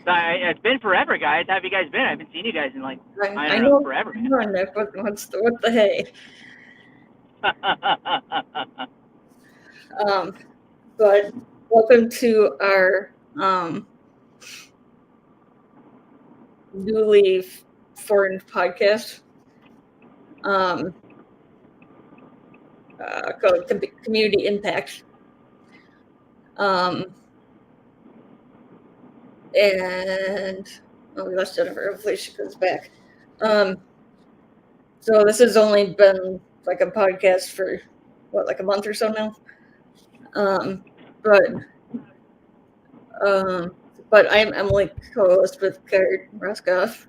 So it's been forever, guys. How have you guys been? I haven't seen you guys in like I I don't know, know, forever, man. Nick. What the hey? But welcome to our newly formed podcast. Called Community Impact. And we lost Jennifer. Hopefully she comes back. So this has only been like a podcast for like a month or so now. But I'm Emily, co-host with Kurt Roskoff.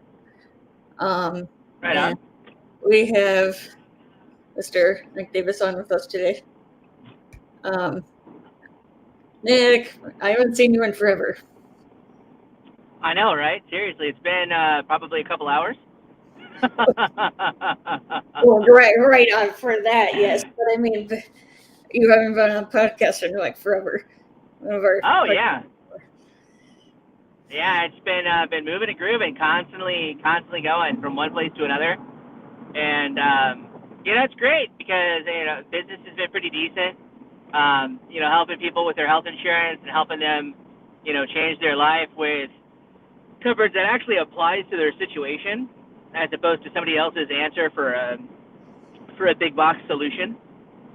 Right And on. we have Mr. Nick Davis on with us today. Nick, I haven't seen you in forever. I know, right? Seriously, it's been probably a couple hours. Well, right on for that, yes. But I mean, you haven't been on a podcast in like forever. Oh yeah. Yeah, it's been moving and grooving, constantly going from one place to another, and it's great because business has been pretty decent. Helping people with their health insurance and helping them, change their life with coverage that actually applies to their situation, as opposed to somebody else's answer for a big box solution.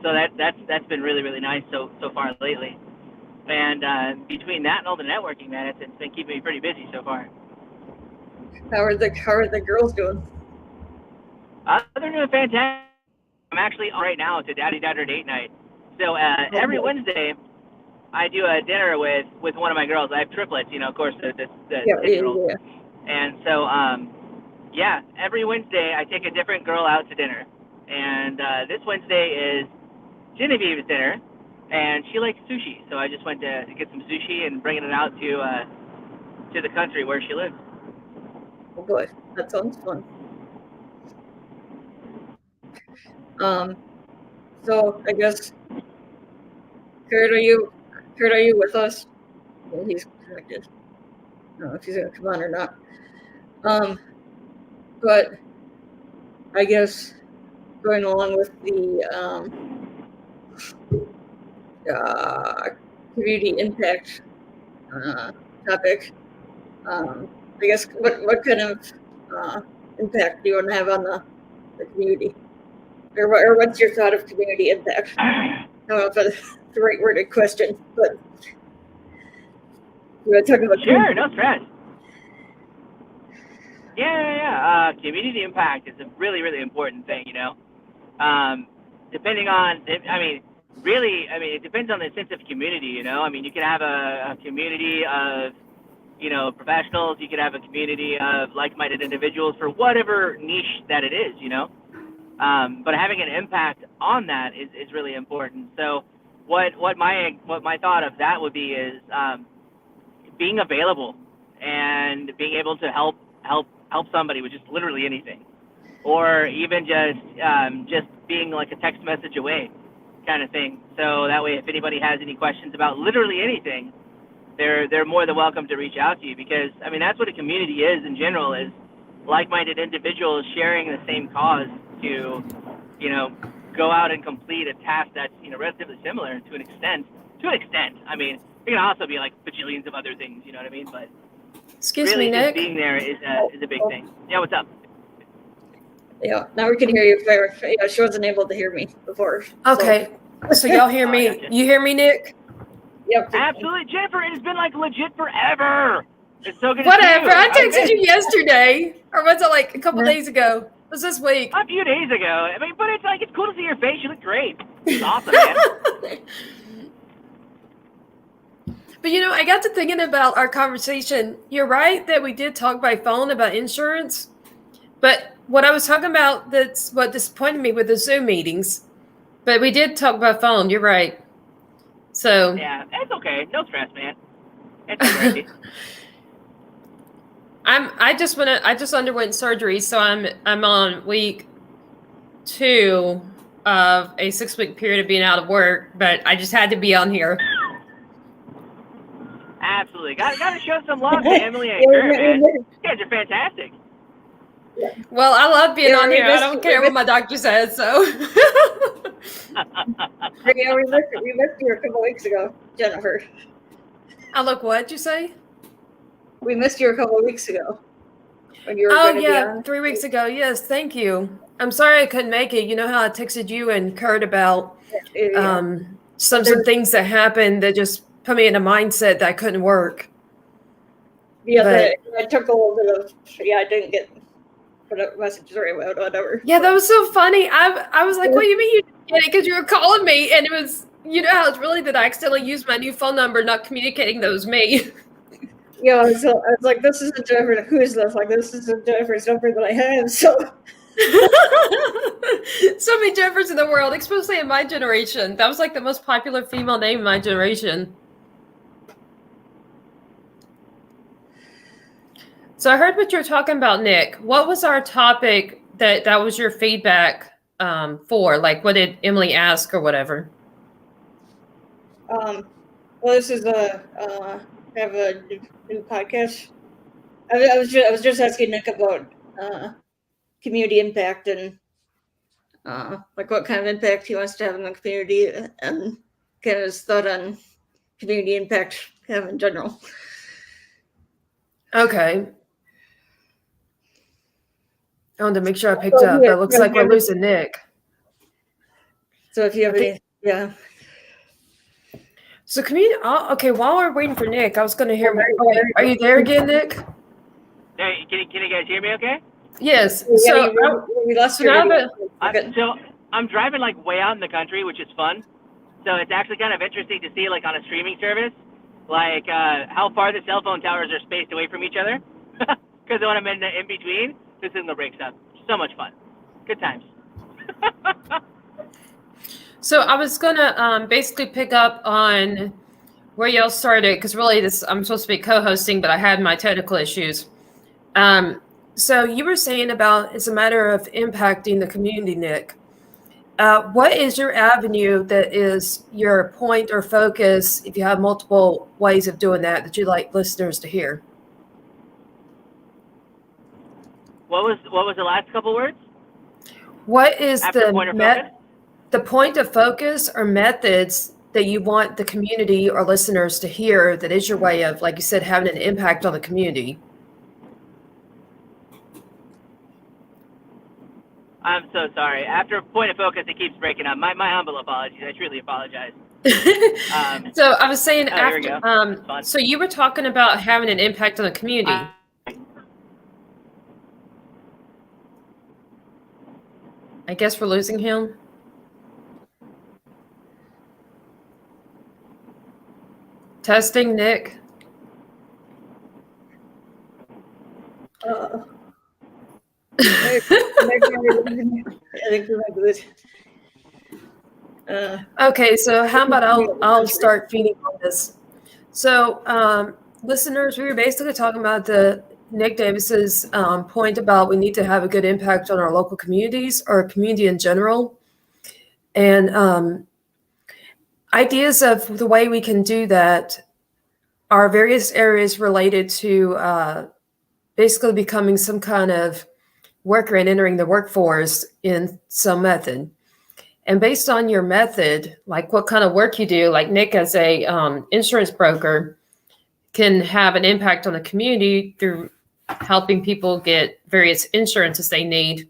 So that's been really, really nice so far lately. And between that and all the networking, man, it's been keeping me pretty busy so far. How are the girls doing? They're doing fantastic. I'm actually on right now. It's a daddy daughter date night. So every Wednesday, I do a dinner with one of my girls. I have triplets, of course, the 6-year-old. Yeah. And so, every Wednesday I take a different girl out to dinner. And this Wednesday is Genevieve's dinner, and she likes sushi. So I just went to get some sushi and bringing it out to the country where she lives. Oh boy, that sounds fun. So I guess, Kurt, are you with us? Well, he's connected. I don't know if he's gonna come on or not. But I guess going along with the community impact topic, I guess what kind of impact do you want to have on the community? Or what's your thought of community impact? I don't know if that's the right worded question, but you want to talk about sure, no stress. Yeah. Community impact is a really, really important thing, depending on, it depends on the sense of community, you can have a community of, professionals, you could have a community of like-minded individuals for whatever niche that it is, but having an impact on that is really important. So what my thought of that would be is being available and being able to help somebody with just literally anything, or even just being like a text message away kind of thing. So that way, if anybody has any questions about literally anything, they're more than welcome to reach out to you, because that's what a community is in general, is like-minded individuals sharing the same cause to go out and complete a task that's relatively similar to an extent. It can also be like bajillions of other things, you know what I mean? But excuse really, me, Nick. just being there is a big thing. Yeah, what's up? Yeah, now we can hear you. Yeah, she wasn't able to hear me before. Okay, so y'all hear me? Gotcha. You hear me, Nick? Yep. Absolutely, Jennifer. It has been like legit forever. It's so good. Whatever. To see you. I texted you yesterday, or was it like a couple days ago? It was this week. A few days ago. But it's cool to see your face. You look great. It's awesome, man. But I got to thinking about our conversation. You're right that we did talk by phone about insurance, but what I was talking about, that's what disappointed me with the Zoom meetings. But we did talk by phone. You're right. So yeah, it's okay. No stress, man. It's crazy. I just underwent surgery, so I'm on week 2 of a 6-week period of being out of work, but I just had to be on here. Absolutely. Absolutely. Got to show some love to Emily and Yeah, Kurt, man. You guys are fantastic. Well, I love being Yeah, on we here. I missed don't you. care We what my doctor says. So. Yeah, we missed you a couple weeks ago, Jennifer. I look. What'd you say? We missed you a couple weeks ago when you were Oh going to be yeah, on. 3 weeks ago. Yes, thank you. I'm sorry I couldn't make it. You know how I texted you and Kurt about Yeah. some things that happened that just put me in a mindset that I couldn't work. Yeah, But I took a little bit of. Yeah, I didn't get the messages or whatever. yeah, that was so funny. I was like, what do you mean you didn't get it? Because you were calling me, and it was, you know how it's really that I accidentally used my new phone number, not communicating that was me. Yeah, I was like, this isn't Jennifer. Who is this? Like, this isn't Jennifer's number that I have. So. So many Jeffers in the world, especially in my generation. That was like the most popular female name in my generation. So I heard what you were talking about, Nick. What was our topic that was your feedback for? Like, what did Emily ask or whatever? Well, this is have a new podcast. I was just asking Nick about community impact and like what kind of impact he wants to have in the community and kind of his thought on community impact kind of in general. Okay. I wanted to make sure I picked up, but it looks like we're losing Nick. So if you have any, yeah. So okay, while we're waiting for Nick, I was going to hear, are you there again, Nick? Hey, can you guys hear me okay? Yes. Yeah, So, we lost so your now video. So I'm driving like way out in the country, which is fun. So it's actually kind of interesting to see like on a streaming service, like how far the cell phone towers are spaced away from each other. Because when I'm in between, the signal breaks up. So much fun. Good times. So I was gonna basically pick up on where y'all started, because really I'm supposed to be co-hosting, but I had my technical issues. So you were saying about it's a matter of impacting the community, Nick. What is your avenue that is your point or focus, if you have multiple ways of doing that you'd like listeners to hear? What was the last couple words? What is After point of focus? The point of focus or methods that you want the community or listeners to hear that is your way of, like you said, having an impact on the community? I'm so sorry. After point of focus, it keeps breaking up. My humble apologies. I truly apologize. So I was saying here we after, go. so you were talking about having an impact on the community. I guess we're losing him. Testing, Nick. I think we might lose. Okay, so how about I'll start feeding on this. So, listeners, we were basically talking about Nick Davis's point about we need to have a good impact on our local communities or community in general, and ideas of the way we can do that are various areas related to basically becoming some kind of worker and entering the workforce in some method. And based on your method, like what kind of work you do, like Nick as a insurance broker can have an impact on the community through helping people get various insurances they need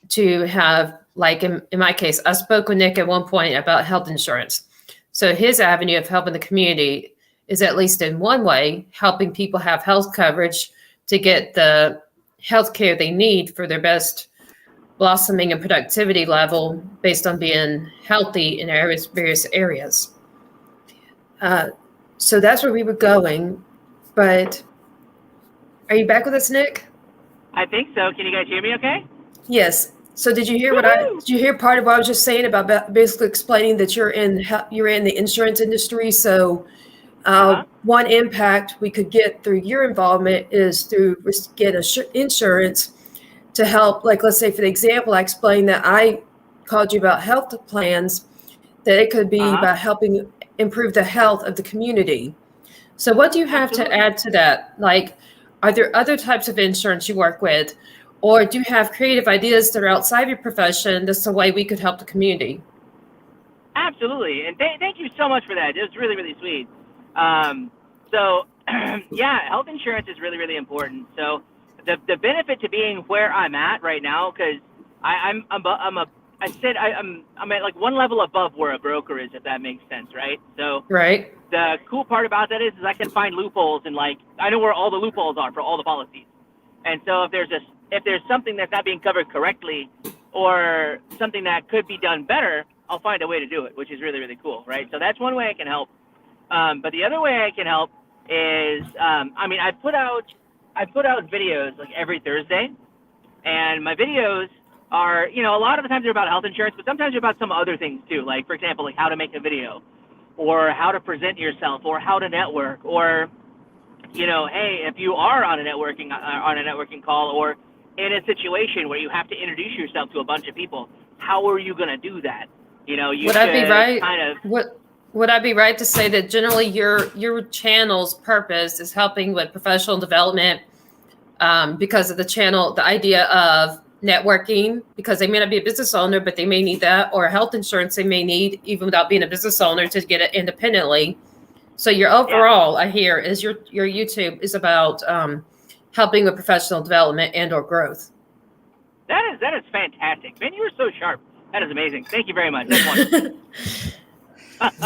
to have, like in my case, I spoke with Nick at one point about health insurance. So his avenue of helping the community is, at least in one way, helping people have health coverage to get the health care they need for their best blossoming and productivity level based on being healthy in various areas. So that's where we were going. But are you back with us, Nick? I think so. Can you guys hear me okay? Yes. So did you hear did you hear part of what I was just saying about basically explaining that you're in the insurance industry? So one impact we could get through your involvement is through get insurance to help, like, let's say for the example, I explained that I called you about health plans, that it could be about helping improve the health of the community. So what do you have to Absolutely. add to that? Like, are there other types of insurance you work with? Or do you have creative ideas that are outside your profession? That's the way we could help the community. Absolutely, and thank you so much for that. It was really, really sweet. So, yeah, health insurance is really, really important. So, the benefit to being where I'm at right now, because I'm at like one level above where a broker is, if that makes sense, right? So, Right. the cool part about that is I can find loopholes, and like I know where all the loopholes are for all the policies. And so if there's something that's not being covered correctly, or something that could be done better, I'll find a way to do it, which is really, really cool, right? So that's one way I can help. But the other way I can help is, I put out videos like every Thursday, and my videos are, a lot of the times they're about health insurance, but sometimes they're about some other things too. Like, for example, like how to make a video, or how to present yourself, or how to network, or, hey, if you are on a networking call, or in a situation where you have to introduce yourself to a bunch of people, how are you going to do that? Would I be right? Would I be right to say that generally your channel's purpose is helping with professional development, because of the idea of networking, because they may not be a business owner, but they may need that, or health insurance they may need even without being a business owner to get it independently. So your overall, I hear, is your YouTube is about helping with professional development and or growth. That is fantastic, man. You were so sharp. That is amazing. Thank you very much. That's wonderful.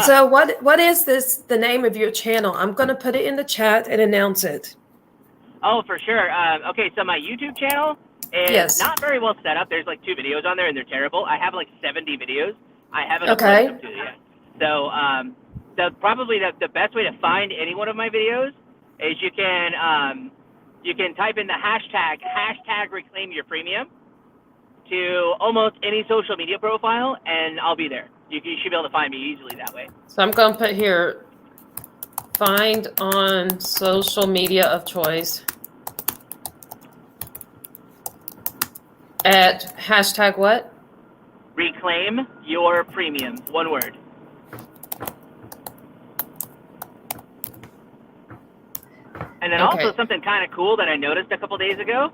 So what is the name of your channel? I'm going to put it in the chat and announce it. Oh, for sure. Okay, so my YouTube channel is not very well set up. There's like 2 videos on there, and they're terrible. I have like 70 videos. I haven't uploaded them to it yet. So probably the best way to find any one of my videos is you can type in the hashtag reclaim your premium to almost any social media profile, and I'll be there. You should be able to find me easily that way. So I'm going to put here, find on social media of choice at hashtag what? Reclaim your premium. One word. And then also something kind of cool that I noticed a couple days ago.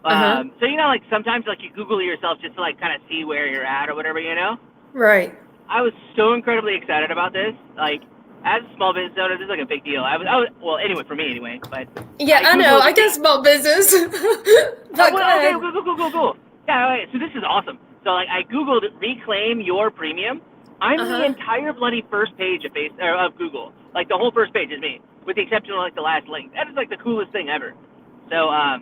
So, like sometimes like you Google yourself just to like kind of see where you're at or whatever, Right. I was so incredibly excited about this. Like, as a small business owner, this is like a big deal. Well, anyway, for me anyway, but. Yeah, I know. I get small business. Okay, cool. Yeah, okay, so this is awesome. So like I Googled reclaim your premium. I'm the entire bloody first page of Google. Like the whole first page is me, with the exception of like the last link. That is like the coolest thing ever. So I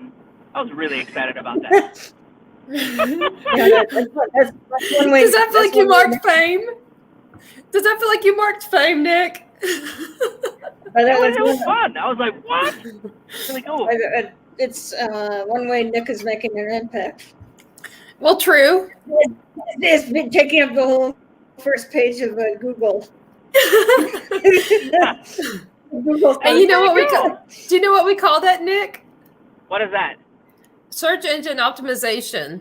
was really excited about that. That's one way. Does that feel like you marked fame? Does that feel like you marked fame, Nick? It was fun. I was like, what? Really cool. It's one way Nick is making an impact. Well, true. It's been taking up the whole first page of Google. And you know what do you know what we call that, Nick? What is that? Search engine optimization.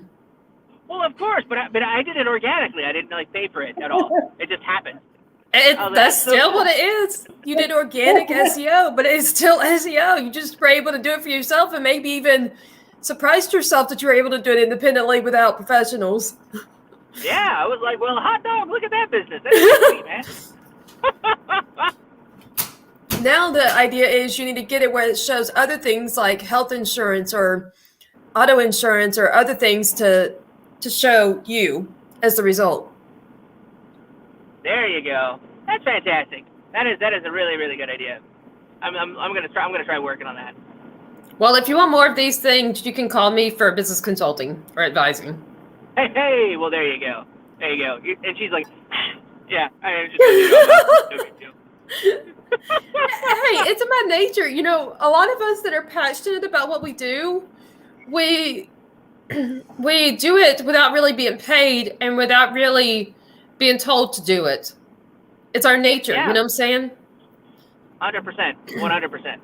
Well, of course, but I did it organically. I didn't like pay for it at all. It just happened. That's still what it is. You did organic SEO, but it's still SEO. You just were able to do it for yourself, and maybe even surprised yourself that you were able to do it independently without professionals. Yeah, I was like, well, hot dog, look at that business. That's sweet, man. Now the idea is you need to get it where it shows other things like health insurance or auto insurance or other things to show you as the result. There you go. That's fantastic. That is a really, really good idea. I'm gonna try working on that. Well, if you want more of these things, you can call me for business consulting or advising. Hey, well, there you go. And she's like, yeah, I just Hey, it's in my nature. A lot of us that are passionate about what we do, we do it without really being paid and without really being told to do it. It's our nature. Yeah. You know what I'm saying? 100%. 100%.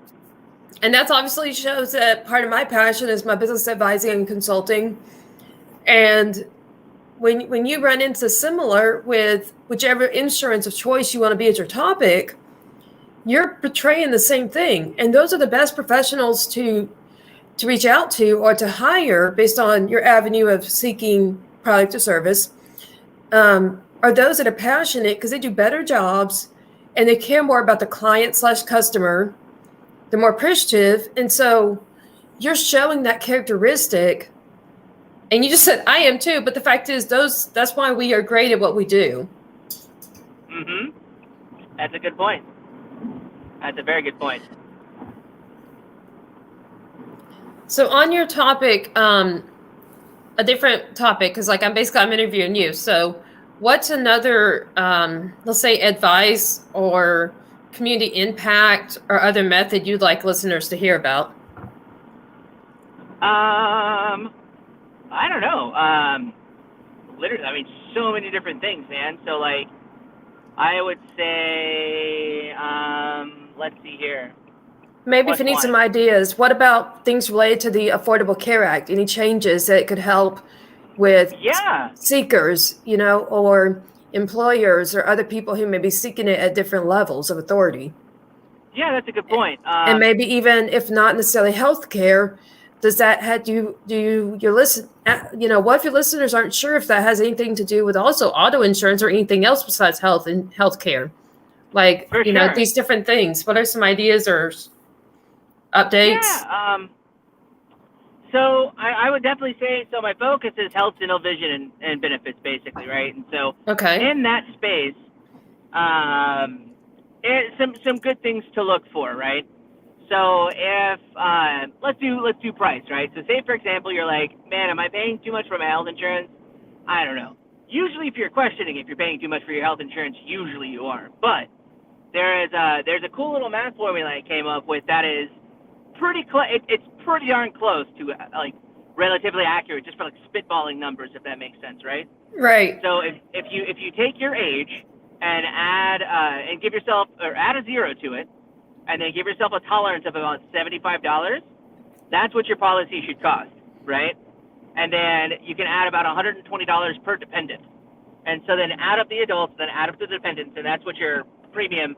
And that's obviously shows that part of my passion is my business advising and consulting. And when you run into similar with whichever insurance of choice you want to be as your topic, you're portraying the same thing. And those are the best professionals to reach out to or to hire based on your avenue of seeking product or service, are those that are passionate because they do better jobs and they care more about the client / customer. They're more appreciative. And so you're showing that characteristic. And you just said, I am too. But the fact is, that's why we are great at what we do. Mm-hmm. That's a good point. That's a very good point. So on your topic, a different topic, because I'm interviewing you. So what's another, let's say, advice or community impact or other method you'd like listeners to hear about? I don't know. Literally, I mean, so many different things, man. So like, I would say, let's see here. Maybe if you need some ideas, what about things related to the Affordable Care Act? Any changes that could help with seekers, or employers or other people who may be seeking it at different levels of authority? Yeah, that's a good point. And maybe even if not necessarily healthcare, does that have what if your listeners aren't sure if that has anything to do with also auto insurance or anything else besides health and healthcare? These different things. What are some ideas or updates? Yeah. So I would definitely say, so my focus is health, dental, vision, and benefits, basically, right? And so in that space, some good things to look for, right? So if let's do price, right? So say for example, you're like, man, am I paying too much for my health insurance? I don't know. Usually, if you're questioning if you're paying too much for your health insurance, usually you are. But there's a cool little math formula I came up with that is it's pretty darn close to like relatively accurate, just for like spitballing numbers, if that makes sense, right? Right. So if you take your age and add and give yourself or add a zero to it, and then give yourself a tolerance of about $75, that's what your policy should cost, right? And then you can add about $120 per dependent. And so then add up the adults, then add up the dependents, and that's what your premium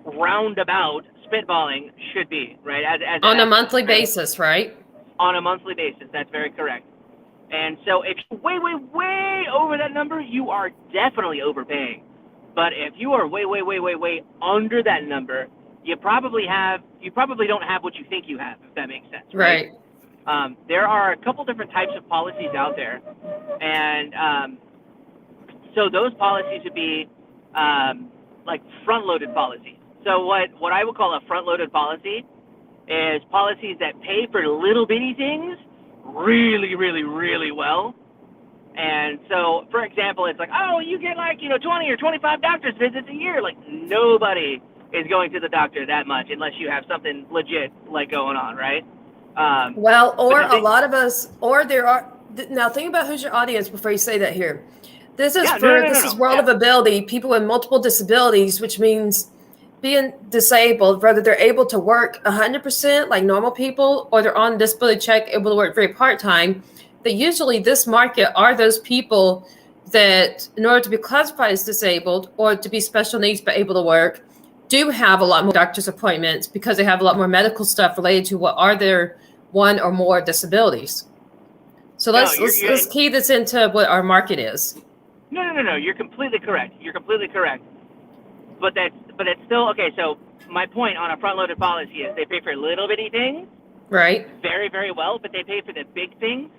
roundabout spitballing should be, right? On a monthly basis, right? On a monthly basis, that's very correct. And so if you're way over that number, you are definitely overpaying. But if you are way under that number, you probably don't have what you think you have, if that makes sense, right? There are a couple different types of policies out there, and so those policies would be like front-loaded policies. So what I would call a front-loaded policy is policies that pay for little bitty things really well. And so, for example, it's like, oh, you get 20 or 25 doctor's visits a year. Like, nobody is going to the doctor that much unless you have something legit going on, right? A lot of us, or there are. Now, think about who's your audience before you say that here. This is is World of Ability, people with multiple disabilities, which means being disabled, whether they're able to work 100% like normal people, or they're on disability check, able to work very part-time. That usually this market are those people that, in order to be classified as disabled or to be special needs but able to work, do have a lot more doctor's appointments because they have a lot more medical stuff related to what are their one or more disabilities. So let's key this into what our market is. No. You're completely correct. But it's still okay. So my point on a front-loaded policy is they pay for little bitty things, right? Very, very well, but they pay for the big things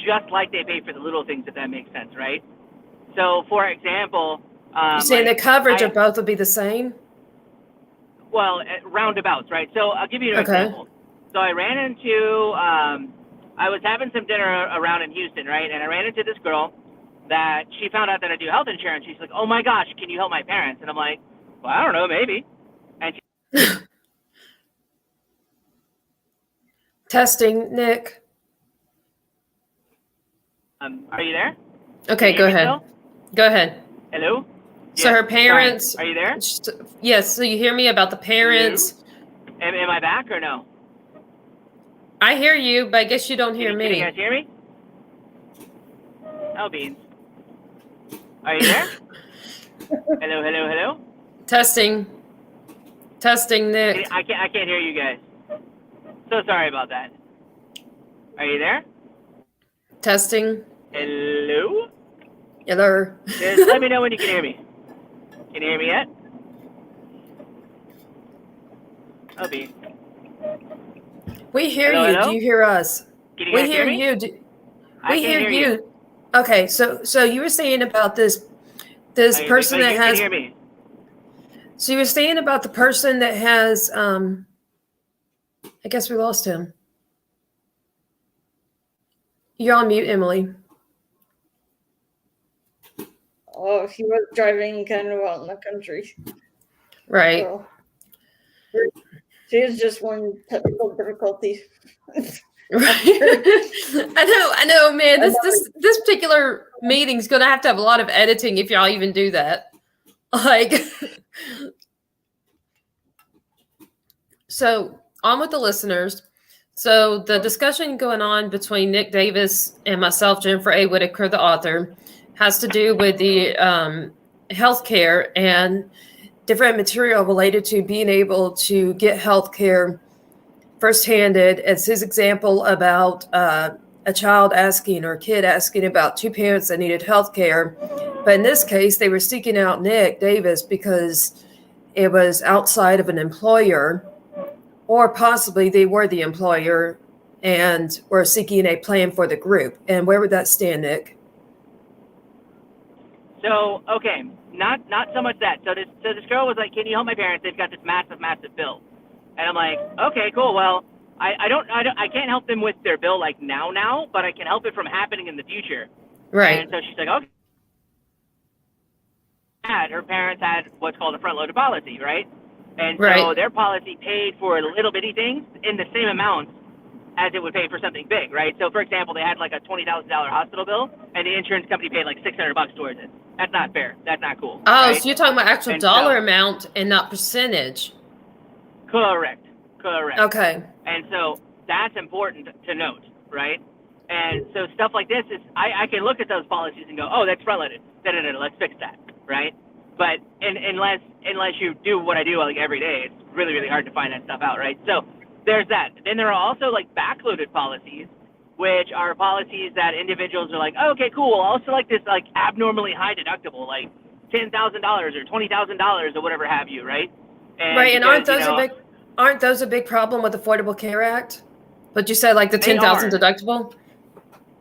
just like they pay for the little things, if that makes sense, right? So, for example, you're saying the coverage of both would be the same? Well, roundabouts, right? So I'll give you an example. So I ran into, I was having some dinner around in Houston, right? And I ran into this girl that she found out that I do health insurance. She's like, oh my gosh, can you help my parents? And I'm like, well, I don't know, maybe. And Testing, Nick. Are you there? Okay, go ahead. Go ahead. Hello? So her parents. Sorry. Are you there? Yes. So you hear me about the parents. Am I back or no? I hear you, but I guess you don't hear me. Can you guys hear me? Oh, beans. Are you there? Hello? Testing. Testing, Nick. I can't hear you guys. So sorry about that. Are you there? Testing. Hello? Hello. Just let me know when you can hear me. Can you hear me yet? Obi. We hear Hello, you. hello? Do you hear us? Can you We guys hear me? you. I We can't hear hear you. Okay, so you were saying about this Okay, person but that you has. can hear me. So you were saying about the person that has. I guess we lost him. You're on mute, Emily. Oh, he was driving kind of out in the country. Right. So she is just one technical difficulty. I know, man. This particular meeting's gonna have to have a lot of editing if y'all even do that. Like, so on with the listeners. So the discussion going on between Nick Davis and myself, Jennifer A. Whitaker, the author, has to do with the healthcare and different material related to being able to get healthcare first-handed. It's his example about a child asking or a kid asking about two parents that needed health care. But in this case, they were seeking out Nick Davis because it was outside of an employer, or possibly they were the employer and were seeking a plan for the group. And where would that stand, Nick? So, okay, not so much that. So this girl was like, "Can you help my parents? They've got this massive bill." And I'm like, "Okay, cool. Well, I can't help them with their bill like now, but I can help it from happening in the future." Right. And so she's like, "Okay." Her parents had what's called a front-loaded policy, right? And so Right. their policy paid for little bitty things in the same amount as it would pay for something big, right? So, for example, they had like a $20,000 hospital bill, and the insurance company paid like $600 towards it. That's not fair. That's not cool. Oh, right? so you're talking about actual And dollar so- amount and not percentage. Correct. Okay. And so that's important to note, right? And so stuff like this is, I can look at those policies and go, oh, that's front-loaded. No, let's fix that, right? But unless you do what I do like every day, it's really, really hard to find that stuff out, right? So there's that. Then there are also like backloaded policies, which are policies that individuals are like, oh, okay, cool. I'll select this like abnormally high deductible, like $10,000 or $20,000 or whatever have you, right? Right, and because, aren't those a big problem with Affordable Care Act? But you said like the They 10,000 are. deductible?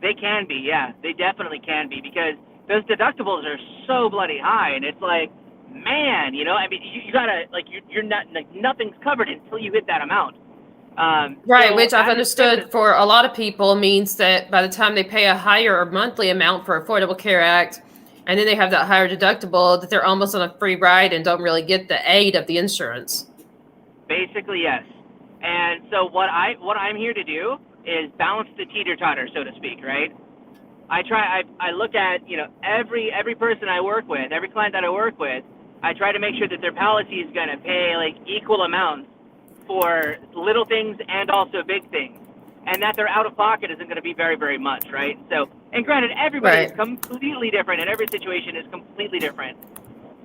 They can be, yeah. They definitely can be because those deductibles are so bloody high, and it's like, man, I mean, you gotta like you're not like nothing's covered until you hit that amount. Right, so which I've that is- understood for a lot of people means that by the time they pay a higher monthly amount for Affordable Care Act, and then they have that higher deductible, that they're almost on a free ride and don't really get the aid of the insurance. Basically, yes. And so what I'm here to do is balance the teeter-totter, so to speak, right? I look at, every person I work with, every client that I work with, I try to make sure that their policy is going to pay like equal amounts for little things and also big things, and that their out-of-pocket isn't going to be very, very much, right? So, and granted, everybody is completely different, and every situation is completely different,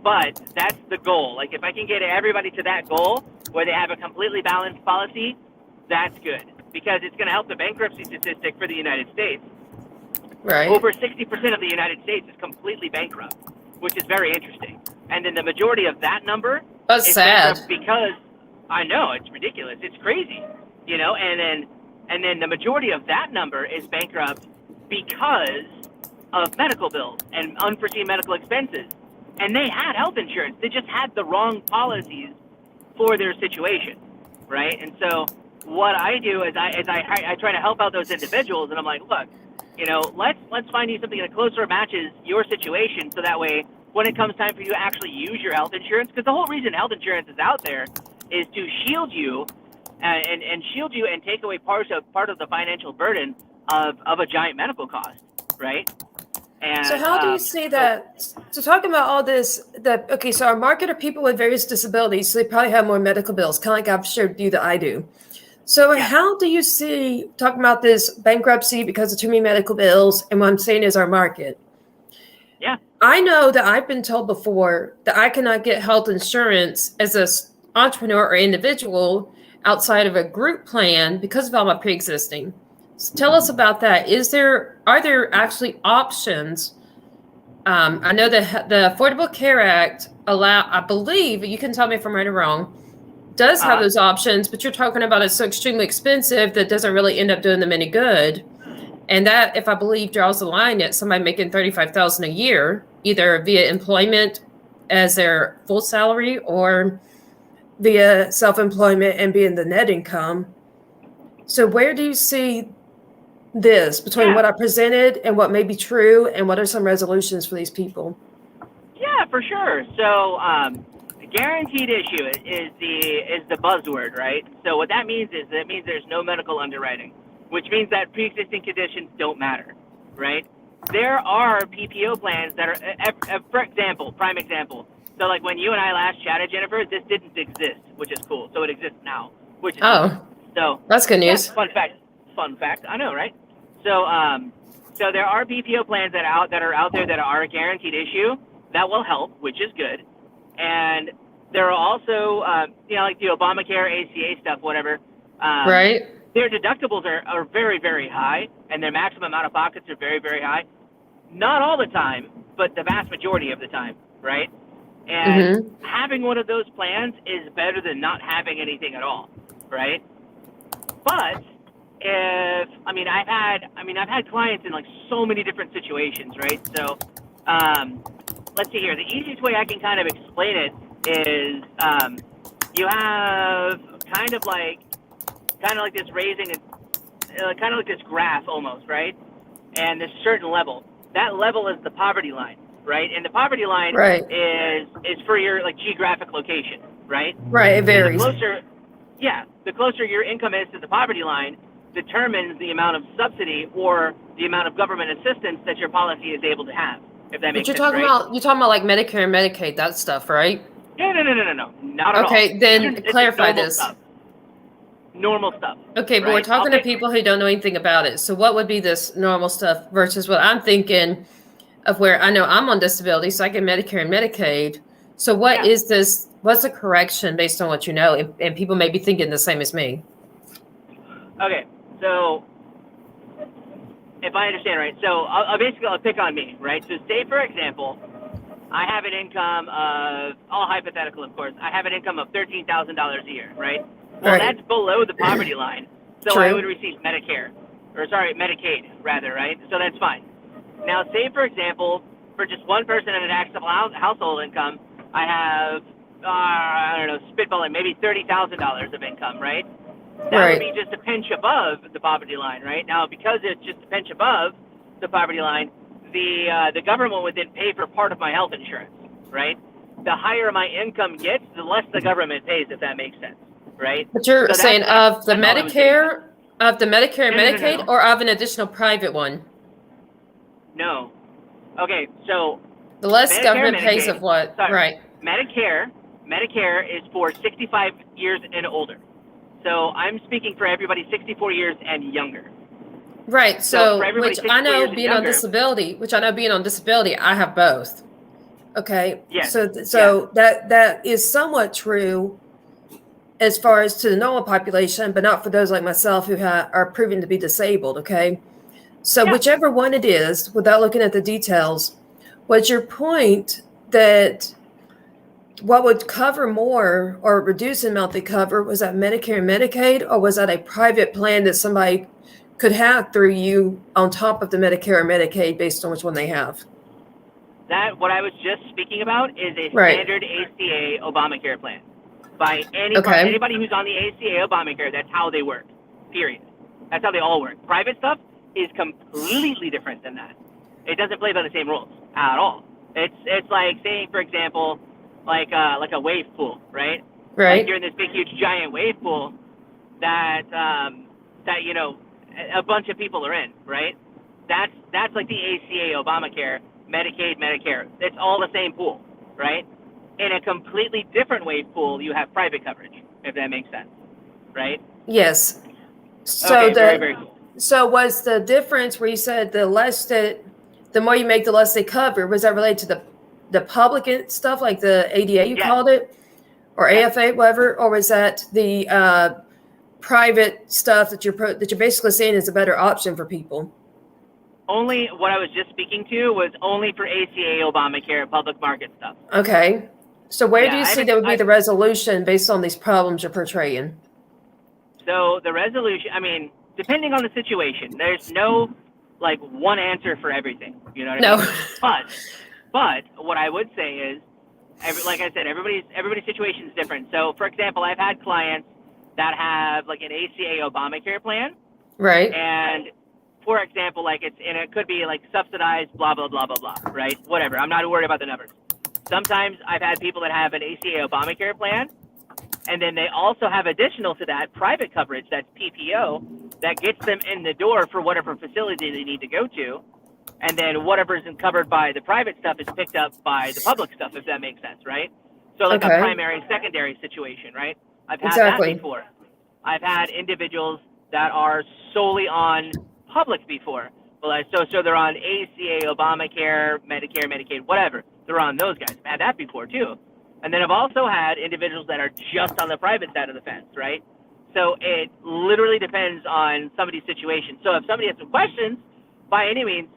but that's the goal. Like, if I can get everybody to that goal where they have a completely balanced policy, that's good, because it's going to help the bankruptcy statistic for the United States. Right. Over 60% of the United States is completely bankrupt, which is very interesting. And then the majority of that number That's is sad. bankrupt because I know it's ridiculous, it's crazy, and then the majority of that number is bankrupt because of medical bills and unforeseen medical expenses. And they had health insurance, they just had the wrong policies for their situation, right? And so what I do is I try to help out those individuals, and I'm like, look, let's find you something that closer matches your situation, so that way when it comes time for you to actually use your health insurance, because the whole reason health insurance is out there is to shield you and shield you and take away part of the financial burden of a giant medical cost, right? And So how do you see that? So talking about all this, so our market are people with various disabilities, so they probably have more medical bills, kind of like I've shared with you that I do. So how do you see, talking about this bankruptcy because of too many medical bills, and what I'm saying is our market? Yeah. I know that I've been told before that I cannot get health insurance as entrepreneur or individual outside of a group plan because of all my pre-existing. So tell us about that. Are there actually options? I know that the Affordable Care Act I believe, you can tell me if I'm right or wrong, does have those options, but you're talking about it's so extremely expensive that doesn't really end up doing them any good. And that, if I believe, draws the line at somebody making $35,000 a year, either via employment as their full salary or via self-employment and being the net income. So where do you see this between what I presented and what may be true, and what are some resolutions for these people? Yeah, for sure. So, guaranteed issue is the buzzword, right? So what that means is there's no medical underwriting, which means that pre-existing conditions don't matter, right? There are PPO plans that are, for example, prime example. So like when you and I last chatted, Jennifer, this didn't exist, which is cool. So it exists now, which is cool. So that's good news. Yeah, fun fact. I know, right? So so there are PPO plans that are out there that are a guaranteed issue that will help, which is good. And there are also like the Obamacare, ACA stuff, whatever. Right. Their deductibles are very, very high, and their maximum out of pockets are very, very high. Not all the time, but the vast majority of the time, right? And having one of those plans is better than not having anything at all, right? But I've had clients in like so many different situations, right? So let's see here. The easiest way I can kind of explain it is you have kind of like this raising, kind of like this graph almost, right? And this certain level. That level is the poverty line, right? And the poverty line is for your like geographic location, right? Right, it varies. So the closer your income is to the poverty line determines the amount of subsidy or the amount of government assistance that your policy is able to have. If that makes sense, you're talking about like Medicare and Medicaid, that stuff, right? No, not at all. Okay, then clarify this. Normal stuff. Okay, but we're talking to people who don't know anything about it. So what would be this normal stuff versus what I'm thinking of, where I know I'm on disability, so I get Medicare and Medicaid. So what is this? What's a correction based on what you know? And people may be thinking the same as me. Okay, so if I understand right, so I'll pick on me, right? So say, for example, I have an income of, all hypothetical, of course, I have an income of $13,000 a year, right? Well, that's below the poverty line, so I would receive Medicaid, rather, right? So that's fine. Now, say, for example, for just one person in an taxable household income, I have, spitballing, maybe $30,000 of income, right? That would be just a pinch above the poverty line, right? Now, because it's just a pinch above the poverty line, the government would then pay for part of my health insurance, right? The higher my income gets, the less the government pays, if that makes sense. Right. But you're saying of the Medicare and Medicaid, or of an additional private one? No. Okay, so the less government pays of what? Sorry. Right. Medicare is for 65 years and older. So I'm speaking for everybody 64 years and younger. Which I know being on disability, I have both. Okay. Yes. So that is somewhat true as far as to the normal population, but not for those like myself who are proven to be disabled, okay? So whichever one it is, without looking at the details, was your point that what would cover more or reduce the amount they cover, was that Medicare and Medicaid, or was that a private plan that somebody could have through you on top of the Medicare or Medicaid based on which one they have? That, what I was just speaking about, is a standard ACA Obamacare plan. By anybody who's on the ACA Obamacare, that's how they work, period. That's how they all work. Private stuff is completely different than that. It doesn't play by the same rules at all. It's like saying, for example, like a wave pool, right? Right. Like you're in this big, huge, giant wave pool that a bunch of people are in, right? That's like the ACA Obamacare, Medicaid, Medicare. It's all the same pool, right? In a completely different wave pool, you have private coverage, if that makes sense, right? Yes. So very, very cool. So was the difference where you said the more you make, the less they cover, was that related to the public stuff, like the ADA called it? or AFA, whatever, or was that the private stuff that you're basically saying is a better option for people? Only what I was just speaking to was only for ACA, Obamacare, public market stuff. Okay. So where do you see that would be the the resolution based on these problems you're portraying? So the resolution, I mean, depending on the situation, there's no like one answer for everything. You know what I mean? But what I would say is, like I said, everybody's situation is different. So for example, I've had clients that have like an ACA Obamacare plan, Right. and for example, like it could be like subsidized, blah blah blah blah blah, right? Whatever. I'm not worried about the numbers. Sometimes I've had people that have an ACA Obamacare plan, and then they also have additional to that private coverage, that's PPO, that gets them in the door for whatever facility they need to go to. And then whatever isn't covered by the private stuff is picked up by the public stuff, if that makes sense, right? So like a primary, secondary situation, right? I've had that before. I've had individuals that are solely on public before. So they're on ACA, Obamacare, Medicare, Medicaid, whatever. They're on those guys. I've had that before too. And then I've also had individuals that are just on the private side of the fence, right? So it literally depends on somebody's situation. So if somebody has some questions, by any means,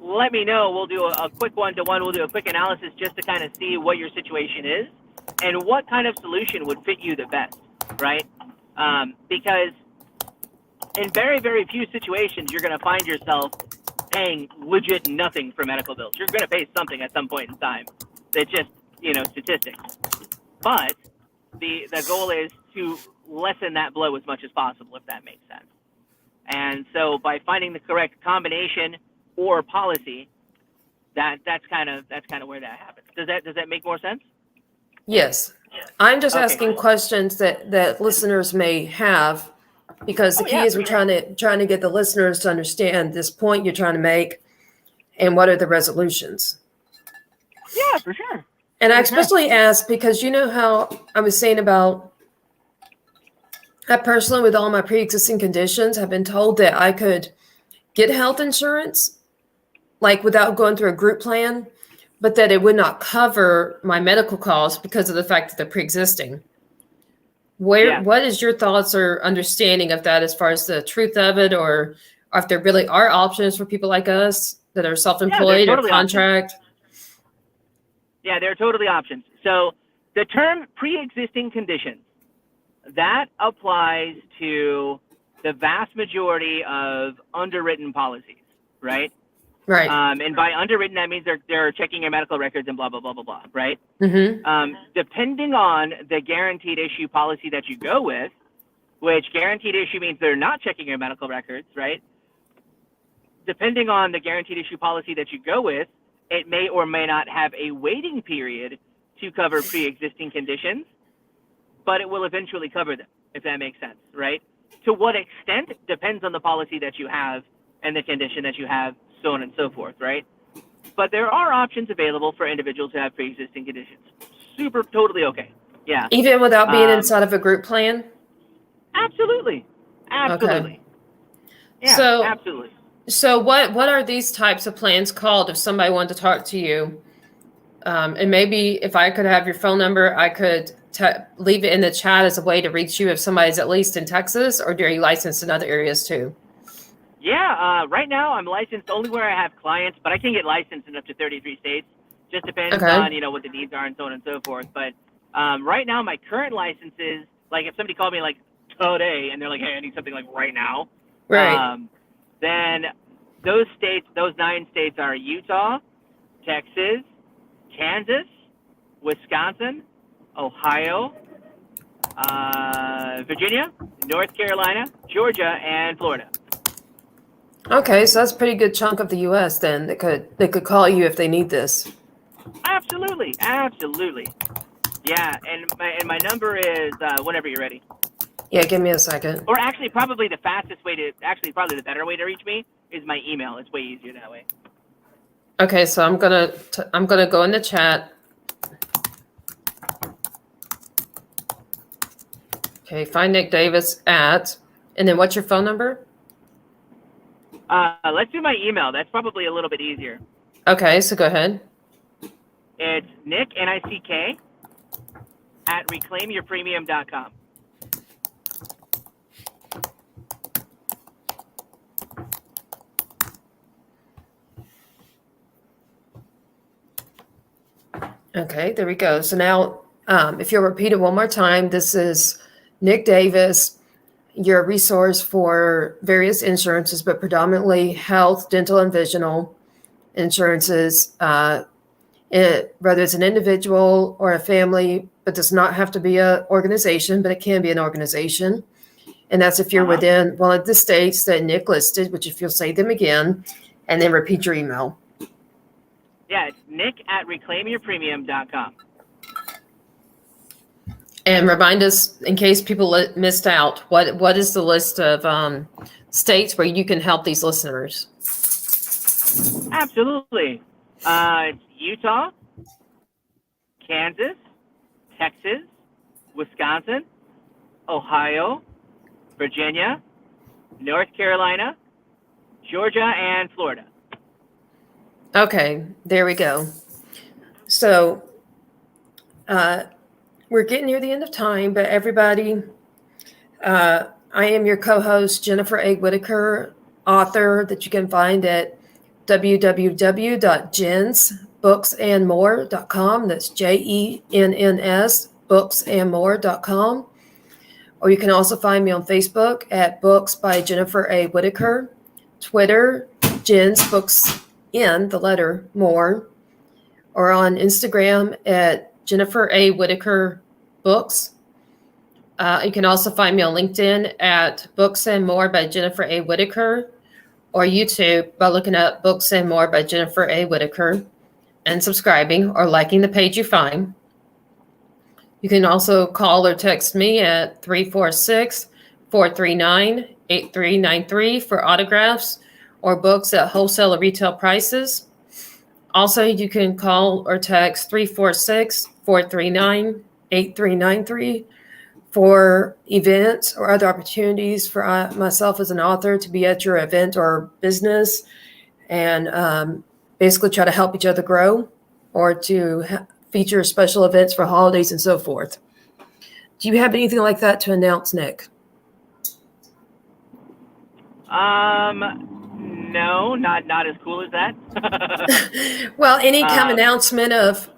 let me know. We'll do a quick one-to-one. We'll do a quick analysis just to kind of see what your situation is and what kind of solution would fit you the best, right? Because in very, very few situations, you're going to find yourself paying legit nothing for medical bills. You're going to pay something at some point in time. It's just, statistics. But the goal is to lessen that blow as much as possible, if that makes sense. And so by finding the correct combination or policy, that's kind of where that happens. Does that make more sense? Yes. I'm just asking questions that listeners may have, because the key is we're trying to get the listeners to understand this point you're trying to make and what are the resolutions. Yeah, for sure. And I especially ask because you know how I was saying about I personally, with all my pre-existing conditions, have been told that I could get health insurance, like without going through a group plan, but that it would not cover my medical costs because of the fact that they're pre-existing. What is your thoughts or understanding of that as far as the truth of it, or if there really are options for people like us that are self-employed or contract? Options. Yeah, there are totally options. So the term pre-existing conditions, that applies to the vast majority of underwritten policies, right? Right. And by underwritten, that means they're checking your medical records and blah, blah, blah, blah, blah, right? Mm-hmm. Depending on the guaranteed issue policy that you go with, which guaranteed issue means they're not checking your medical records, right? Depending on the guaranteed issue policy that you go with, it may or may not have a waiting period to cover pre-existing conditions, but it will eventually cover them, if that makes sense, right? To what extent depends on the policy that you have and the condition that you have, so on and so forth, right? But there are options available for individuals who have pre-existing conditions. Super, totally okay. Yeah. Even without being inside of a group plan? Absolutely. Absolutely. Okay. Yeah, absolutely. So what are these types of plans called if somebody wanted to talk to you? And maybe if I could have your phone number, I could leave it in the chat as a way to reach you if somebody's at least in Texas, or are you licensed in other areas too? Yeah, right now I'm licensed only where I have clients, but I can get licensed in up to 33 states. Just depends on, what the needs are and so on and so forth. But right now my current license is, like if somebody called me like today and they're like, hey, I need something like right now. Right. Then those 9 states are Utah, Texas, Kansas, Wisconsin, Ohio, Virginia, North Carolina, Georgia, and Florida. Okay, so that's a pretty good chunk of the U.S. then that could call you if they need this. Absolutely. Yeah, and my number is whenever you're ready. Yeah, give me a second. Or actually, probably the fastest way probably the better way to reach me is my email. It's way easier that way. Okay, so I'm gonna go in the chat. Okay, find Nick Davis at, and then what's your phone number? Let's do my email. That's probably a little bit easier. Okay, so go ahead. It's Nick, Nick, at reclaimyourpremium.com. Okay, there we go. So now, if you'll repeat it one more time, this is Nick Davis, your resource for various insurances, but predominantly health, dental, and visional insurances. Whether it's an individual or a family, but does not have to be an organization, but it can be an organization. And that's if you're within one of the states that Nick listed, which if you'll say them again, and then repeat your email. Yeah, it's Nick at reclaimyourpremium.com. And remind us, in case people missed out, what is the list of states where you can help these listeners? Absolutely. It's Utah, Kansas, Texas, Wisconsin, Ohio, Virginia, North Carolina, Georgia, and Florida. Okay, there we go. So we're getting near the end of time, but everybody, I am your co-host, Jennifer A. Whitaker, author that you can find at www.jensbooksandmore.com. That's JENNS, booksandmore.com. Or you can also find me on Facebook at Books by Jennifer A. Whitaker, Twitter, Jen's Books in the letter More, or on Instagram at Jennifer A. Whitaker Books. You can also find me on LinkedIn at Books and More by Jennifer A. Whitaker, or YouTube by looking up Books and More by Jennifer A. Whitaker and subscribing or liking the page you find. You can also call or text me at 346-439-8393 for autographs or books at wholesale or retail prices. Also, you can call or text 346-439-8393 for events or other opportunities for myself as an author to be at your event or business and basically try to help each other grow or to feature special events for holidays and so forth. Do you have anything like that to announce, Nick? No, not as cool as that. Well, any kind of announcement of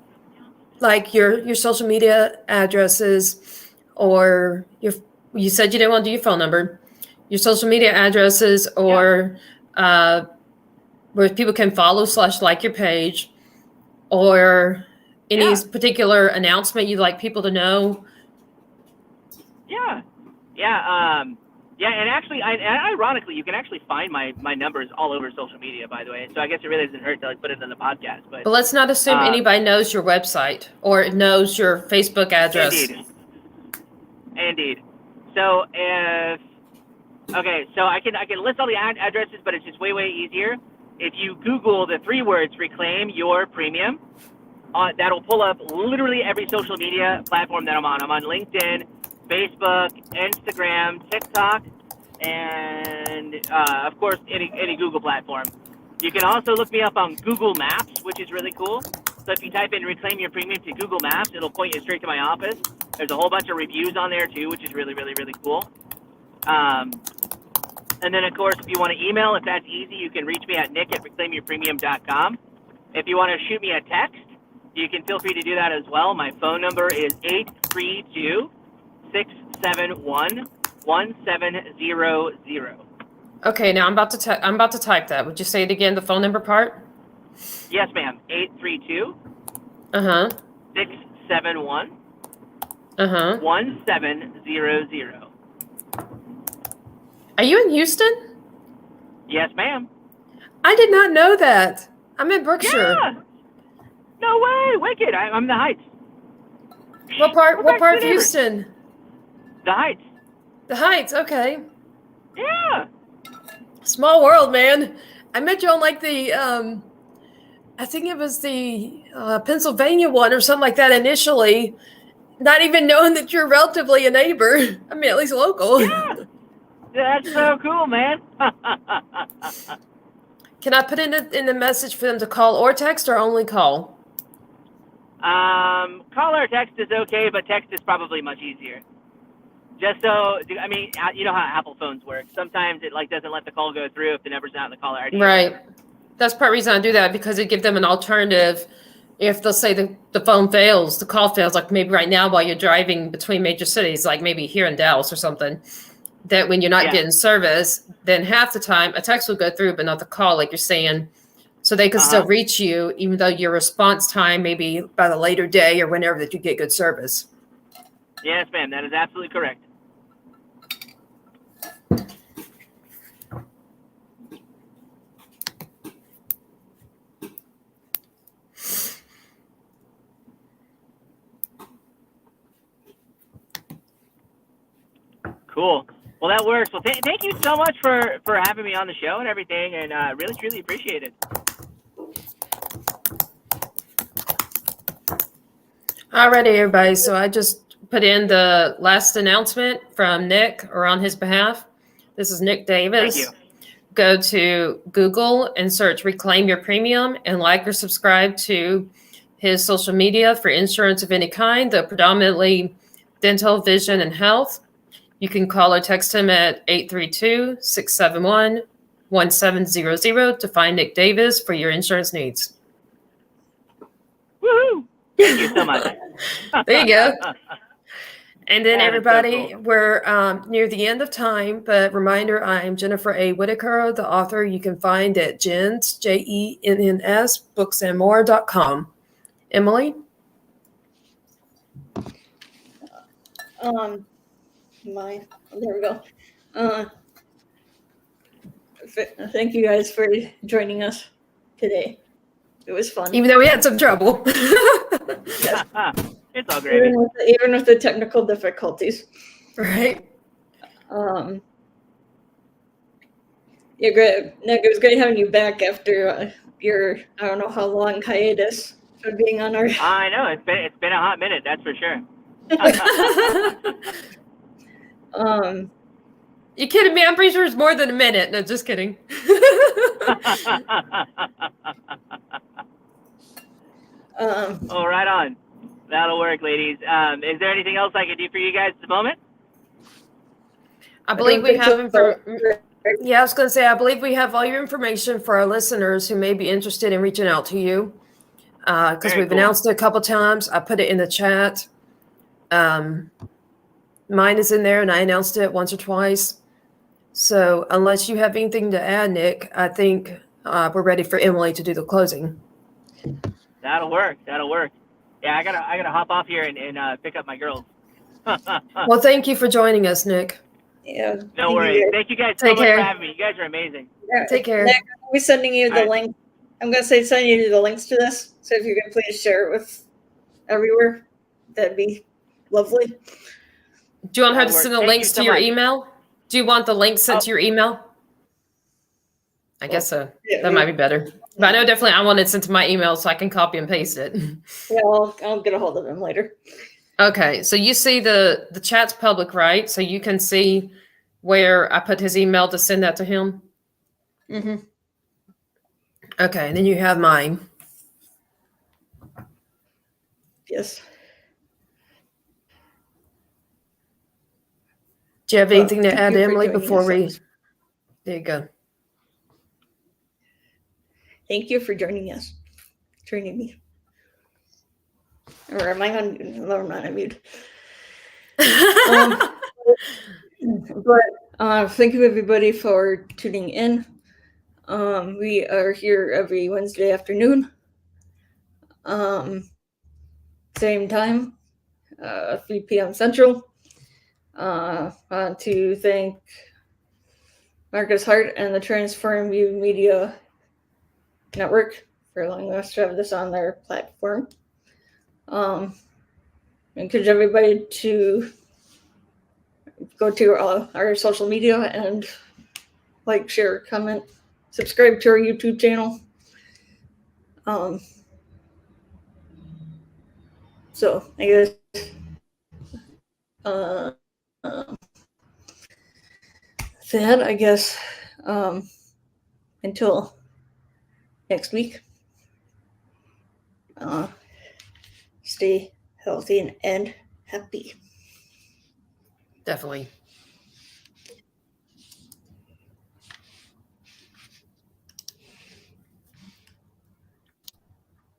like your social media addresses, or you said you didn't want to do your phone number, your social media addresses, or where people can follow / like your page, or any particular announcement you'd like people to know. And actually, ironically, you can actually find my numbers all over social media, by the way. So I guess it really doesn't hurt to like put it in the podcast. But let's not assume anybody knows your website or knows your Facebook address. Indeed. So so I can list all the addresses, but it's just way easier. If you Google the 3 words "Reclaim Your Premium," that'll pull up literally every social media platform that I'm on. I'm on LinkedIn, Facebook, Instagram, TikTok, and of course any Google platform. You can also look me up on Google Maps, which is really cool. So if you type in "Reclaim Your Premium" to Google Maps, it'll point you straight to my office. There's a whole bunch of reviews on there too, which is really cool. And then of course, if you want to email, if that's easy, you can reach me at nick@reclaimyourpremium.com. If you want to shoot me a text, you can feel free to do that as well. My phone number is 832-671-1700. Okay, now I'm about to type that. Would you say it again, the phone number part? Yes, ma'am. 832. 671. 1700. Are you in Houston? Yes, ma'am. I did not know that. I'm in Berkshire. Yeah. No way, wicked. I'm in the Heights. What part of Houston? The Heights. The Heights, okay. Yeah. Small world, man. I met you on like the, I think it was the Pennsylvania one or something like that initially, not even knowing that you're relatively a neighbor. I mean, at least local. Yeah. That's so cool, man. Can I put in the message for them to call or text or only call? Call or text is okay, but text is probably much easier. Just so, I mean, you know how Apple phones work. Sometimes it like doesn't let the call go through if the number's not in the caller ID. Right. That's part of the reason I do that, because it gives them an alternative. If they'll say the phone fails, the call fails, like maybe right now while you're driving between major cities, like maybe here in Dallas or something, that when you're not getting service, then half the time a text will go through, but not the call, like you're saying. So they can still reach you, even though your response time may be by the later day or whenever that you get good service. Yes, ma'am. That is absolutely correct. Cool. Well, that works. Well, thank you so much for having me on the show and everything, and really, truly appreciate it. Alrighty, everybody. So I just put in the last announcement from Nick, or on his behalf. This is Nick Davis. Thank you. Go to Google and search Reclaim Your Premium, and like or subscribe to his social media for insurance of any kind, though predominantly dental, vision, and health. You can call or text him at 832-671-1700 to find Nick Davis for your insurance needs. Woohoo! Thank you so much. There you go. And then everybody, so cool. We're near the end of time, but reminder, I'm Jennifer A. Whitaker, the author you can find at Jenns, JENNS, booksandmore.com. Emily? There we go. Thank you guys for joining us today. It was fun. Even though we had some trouble. Yes. It's all great. Even with the technical difficulties. Right. Yeah, great. Nick, it was great having you back after your, I don't know how long hiatus for being on our. I know it's been a hot minute, that's for sure. You kidding me? I'm pretty sure it's more than a minute. No, just kidding. Oh, right on. That'll work, ladies. Is there anything else I can do for you guys at the moment? I believe we have Yeah, I was going to say, I believe we have all your information for our listeners who may be interested in reaching out to you. Because we've announced it a couple times. I put it in the chat. Mine is in there, and I announced it once or twice. So unless you have anything to add, Nick, I think we're ready for Emily to do the closing. That'll work. Yeah, I gotta hop off here and pick up my girls. Well, thank you for joining us, Nick. Yeah. No worries. Thank you guys so much for having me. You guys are amazing. Yeah, Take care. Nick, I'll be sending you the link. I'm going to send you the links to this. So if you can please share it with everywhere, that'd be lovely. Do you want her to send the links to your email? Do you want the links sent to your email? I guess so. Yeah, that might be better. But I know definitely I want it sent to my email so I can copy and paste it. Yeah, I'll get a hold of them later. Okay, so you see the chat's public, right? So you can see where I put his email to send that to him? Mm-hmm. Okay, and then you have mine. Yes. Do you have anything to add, Emily, joining before us. we... There you go. Thank you for joining me. Or am I on? No, I'm not on mute. But thank you everybody for tuning in. We are here every Wednesday afternoon. Same time, 3 p.m. Central. I want to thank Marcus Hart and the Transform You Media Network for allowing us to have this on their platform. Encourage everybody to go to our social media and like, share, comment, subscribe to our YouTube channel. So I guess that I guess until next week. stay healthy and happy. Definitely.